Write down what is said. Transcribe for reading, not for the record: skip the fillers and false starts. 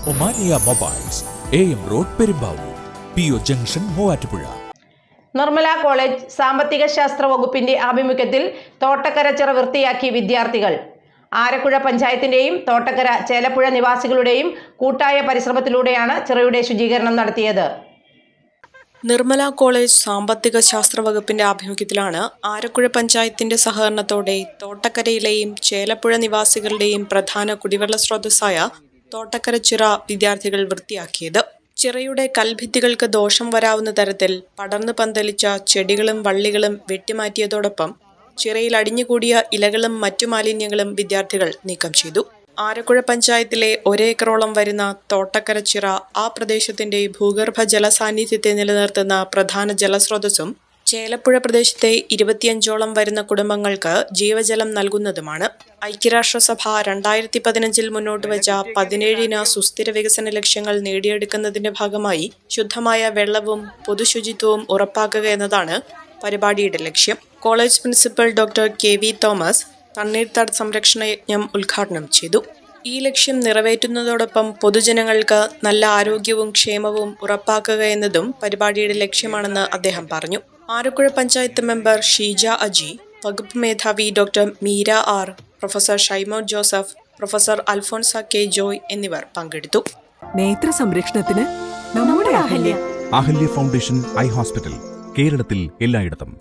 Omania mobiles, AM road Perumbavoor, PO junction Muvattupuzha. Nirmala college സാമ്പത്തിക ശാസ്ത്ര വകുപ്പിന്റെ ആഭിമുഖ്യത്തിൽ തോട്ടക്കര വൃത്തിയാക്കി വിദ്യാർത്ഥികൾ. ആരക്കുഴ പഞ്ചായത്തിന്റെയും തോട്ടക്കര ചേലപ്പുഴ നിവാസികളുടെയും കൂട്ടായ പരിശ്രമത്തിലൂടെയാണ് ചിറയുടെ ശുചീകരണം നടത്തിയത്. നിർമ്മല കോളേജ് സാമ്പത്തിക ശാസ്ത്ര വകുപ്പിന്റെ ആഭിമുഖ്യത്തിലാണ് ആരക്കുഴ പഞ്ചായത്തിന്റെ സഹകരണത്തോടെ തോട്ടക്കരയിലെയും ചേലപ്പുഴ നിവാസികളുടെയും പ്രധാന കുടിവെള്ള സ്രോതസ്സായ തോട്ടക്കര ചിറ വിദ്യാർത്ഥികൾ വൃത്തിയാക്കിയത്. ചിറയുടെ കൽഭിത്തികൾക്ക് ദോഷം വരാവുന്ന തരത്തിൽ പടർന്നു പന്തലിച്ച ചെടികളും വള്ളികളും വെട്ടിമാറ്റിയതോടൊപ്പം ചിറയിൽ അടിഞ്ഞുകൂടിയ ഇലകളും മറ്റു മാലിന്യങ്ങളും വിദ്യാർത്ഥികൾ നീക്കം ചെയ്തു. ആരക്കുഴ പഞ്ചായത്തിലെ 1 ഏക്കറോളം വരുന്ന തോട്ടക്കര ചിറ ആ പ്രദേശത്തിന്റെ ഭൂഗർഭ ജലസാന്നിധ്യത്തെ നിലനിർത്തുന്ന പ്രധാന ജലസ്രോതസ്സും ചേലപ്പുഴ പ്രദേശത്തെ 25ഓളം വരുന്ന കുടുംബങ്ങൾക്ക് ജീവജലം നൽകുന്നതുമാണ്. ഐക്യരാഷ്ട്രസഭ 2015 മുന്നോട്ട് വെച്ച 17 സുസ്ഥിര വികസന ലക്ഷ്യങ്ങൾ നേടിയെടുക്കുന്നതിന്റെ ഭാഗമായി ശുദ്ധമായ വെള്ളവും പൊതുശുചിത്വവും ഉറപ്പാക്കുക എന്നതാണ് പരിപാടിയുടെ ലക്ഷ്യം. College principal doctor KV Thomas തണ്ണീർത്തട സംരക്ഷണ യജ്ഞം ഉദ്ഘാടനം ചെയ്തു. ഈ ലക്ഷ്യം നിറവേറ്റുന്നതോടൊപ്പം പൊതുജനങ്ങൾക്ക് നല്ല ആരോഗ്യവും ക്ഷേമവും ഉറപ്പാക്കുക എന്നതും പരിപാടിയുടെ ലക്ഷ്യമാണെന്ന് അദ്ദേഹം പറഞ്ഞു. ആരക്കുഴ പഞ്ചായത്ത് മെമ്പർ ഷീജ അജി, വകുപ്പ് മേധാവി doctor Meera R, professor Shaimon Joseph, professor Alphonsa K Joy എന്നിവർ പങ്കെടുത്തു. നേത്ര സംരക്ഷണത്തിന് നമ്മുടെ Ahalya Ahalya foundation eye hospital, കേരളത്തിൽ എല്ലായിടത്തും.